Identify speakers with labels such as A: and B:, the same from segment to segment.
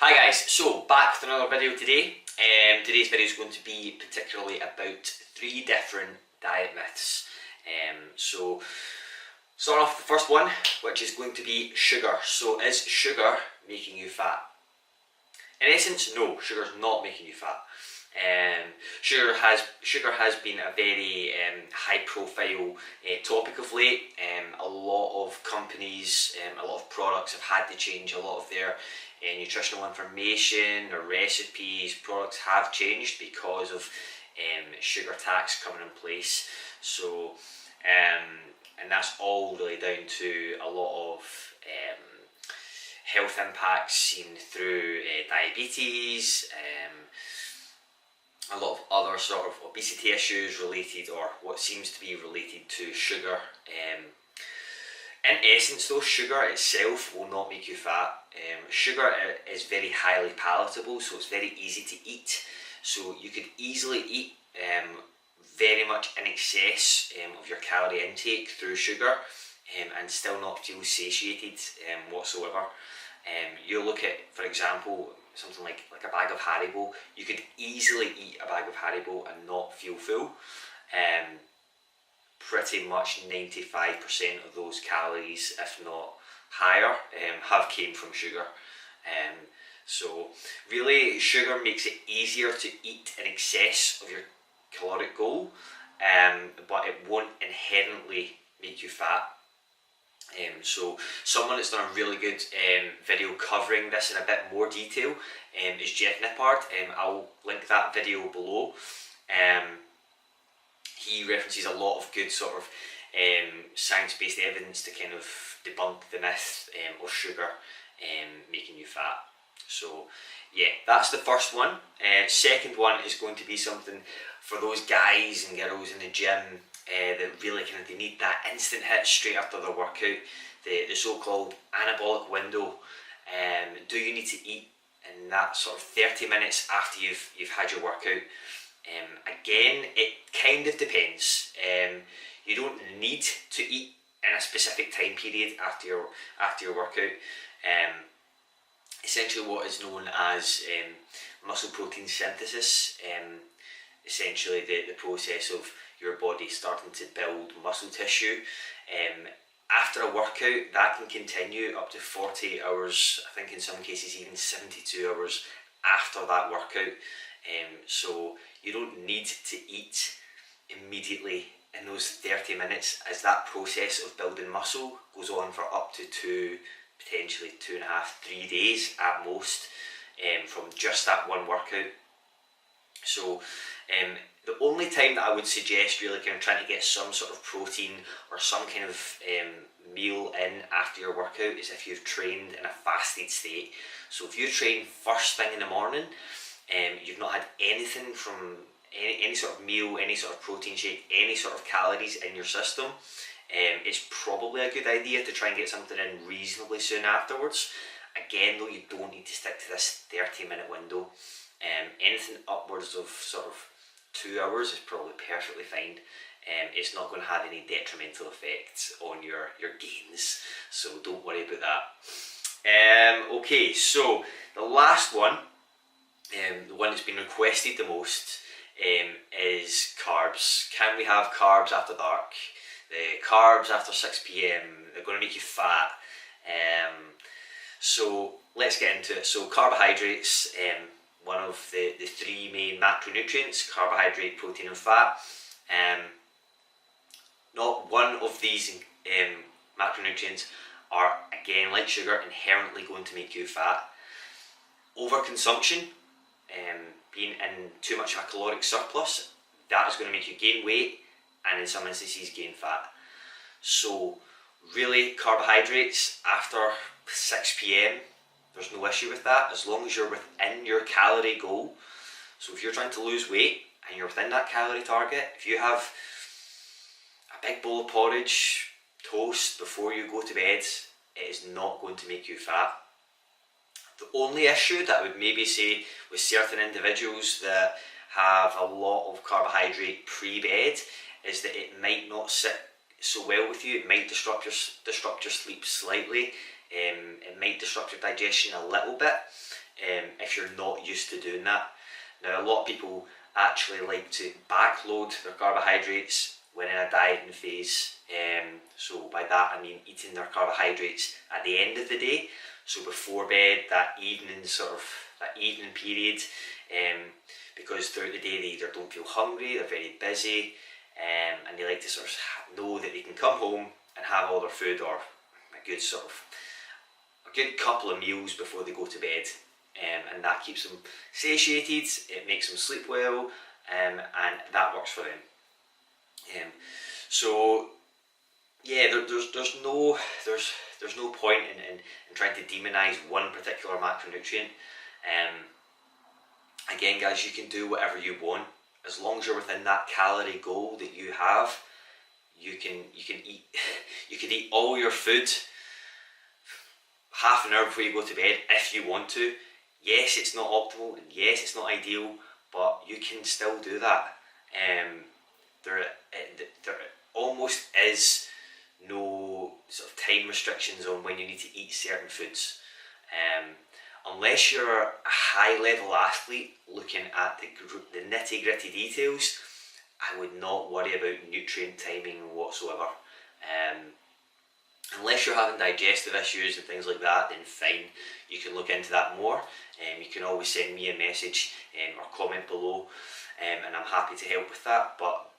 A: Hi guys, so back with another video today. Today's video is going to be particularly about 3 different diet myths. So starting off with the first one, which is going to be sugar. So is sugar making you fat? In essence, no, sugar is not making you fat. Sugar has been a very high profile topic of late. A lot of companies, a lot of products have had to change a lot of their nutritional information or recipes. Products have changed because of sugar tax coming in place. So and that's all really down to a lot of health impacts seen through diabetes, a lot of other sort of obesity issues related, or what seems to be related to sugar. In essence though, sugar itself will not make you fat. Sugar is very highly palatable, so it's very easy to eat. So you could easily eat very much in excess of your calorie intake through sugar and still not feel satiated whatsoever. You look at, for example, something like a bag of Haribo. You could easily eat a bag of Haribo and not feel full. Pretty much 95% of those calories, if not higher, have came from sugar. So really, sugar makes it easier to eat in excess of your caloric goal, but it won't inherently make you fat. So someone that's done a really good video covering this in a bit more detail is Jeff Nippard. I'll link that video below. He references a lot of good sort of science-based evidence to kind of debunk the myth of sugar making you fat. So yeah, that's the first one. Second one is going to be something for those guys and girls in the gym that really kind of, they need that instant hit straight after their workout, the so-called anabolic window. Do you need to eat in that sort of 30 minutes after you've had your workout? Again, it kind of depends. You don't need to eat in a specific time period after your workout. Essentially what is known as muscle protein synthesis, essentially the process of your body starting to build muscle tissue. After a workout, that can continue up to 48 hours, I think in some cases even 72 hours after that workout. So you don't need to eat immediately in those 30 minutes, as that process of building muscle goes on for up to potentially 2.5, 3 days at most, from just that one workout. So the only time that I would suggest really kind of trying to get some sort of protein or some kind of meal in after your workout is if you've trained in a fasted state. So if you train first thing in the morning, you've not had anything from any sort of meal, any sort of protein shake, any sort of calories in your system, it's probably a good idea to try and get something in reasonably soon afterwards. Again though, you don't need to stick to this 30-minute window. Anything upwards of sort of 2 hours is probably perfectly fine. It's not going to have any detrimental effects on your gains, so don't worry about that. Okay, so the last one, the one that's been requested the most, is carbs. Can we have carbs after dark? The carbs after 6 p.m, they're going to make you fat. So let's get into it. So carbohydrates, one of the 3 main macronutrients: carbohydrate, protein and fat. Not one of these macronutrients are, again like sugar, inherently going to make you fat. Overconsumption, being in too much of a caloric surplus, that is going to make you gain weight and in some instances gain fat. So really, carbohydrates after 6 p.m, there's no issue with that, as long as you're within your calorie goal. So if you're trying to lose weight and you're within that calorie target, if you have a big bowl of porridge, toast before you go to bed, it is not going to make you fat. The only issue that I would maybe say with certain individuals that have a lot of carbohydrate pre-bed is that it might not sit so well with you. It might disrupt your sleep slightly. It might disrupt your digestion a little bit. if you're not used to doing that. Now, a lot of people actually like to backload their carbohydrates when in a dieting phase. So by that I mean eating their carbohydrates at the end of the day, so before bed, that evening period, because throughout the day they either don't feel hungry, they're very busy, and they like to sort of know that they can come home and have all their food, or a good couple of meals before they go to bed, and that keeps them satiated, it makes them sleep well, and that works for them. So yeah, there's no point in trying to demonize one particular macronutrient. Again, guys, you can do whatever you want as long as you're within that calorie goal that you have. You can eat you can eat all your food half an hour before you go to bed if you want to. Yes, it's not optimal, and yes, it's not ideal, but you can still do that. There almost is no sort of time restrictions on when you need to eat certain foods. Unless you're a high level athlete looking at the nitty gritty details, I would not worry about nutrient timing whatsoever. Unless you're having digestive issues and things like that, then fine, you can look into that more. You can always send me a message or comment below, and I'm happy to help with that. But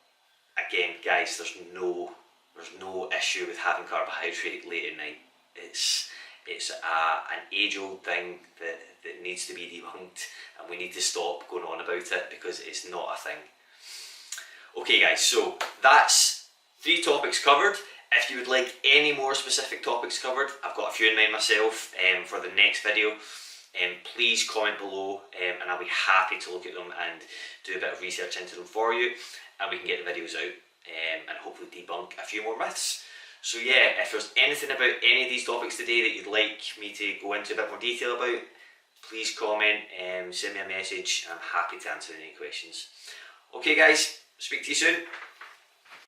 A: again, guys, there's no issue with having carbohydrate late at night. It's an age-old thing that needs to be debunked, and we need to stop going on about it because it's not a thing. Okay guys, so that's 3 topics covered. If you would like any more specific topics covered, I've got a few in mind myself for the next video. Please comment below, and I'll be happy to look at them and do a bit of research into them for you, and we can get the videos out and hopefully debunk a few more myths. So yeah, if there's anything about any of these topics today that you'd like me to go into a bit more detail about, please comment, send me a message, and I'm happy to answer any questions. Okay guys, speak to you soon.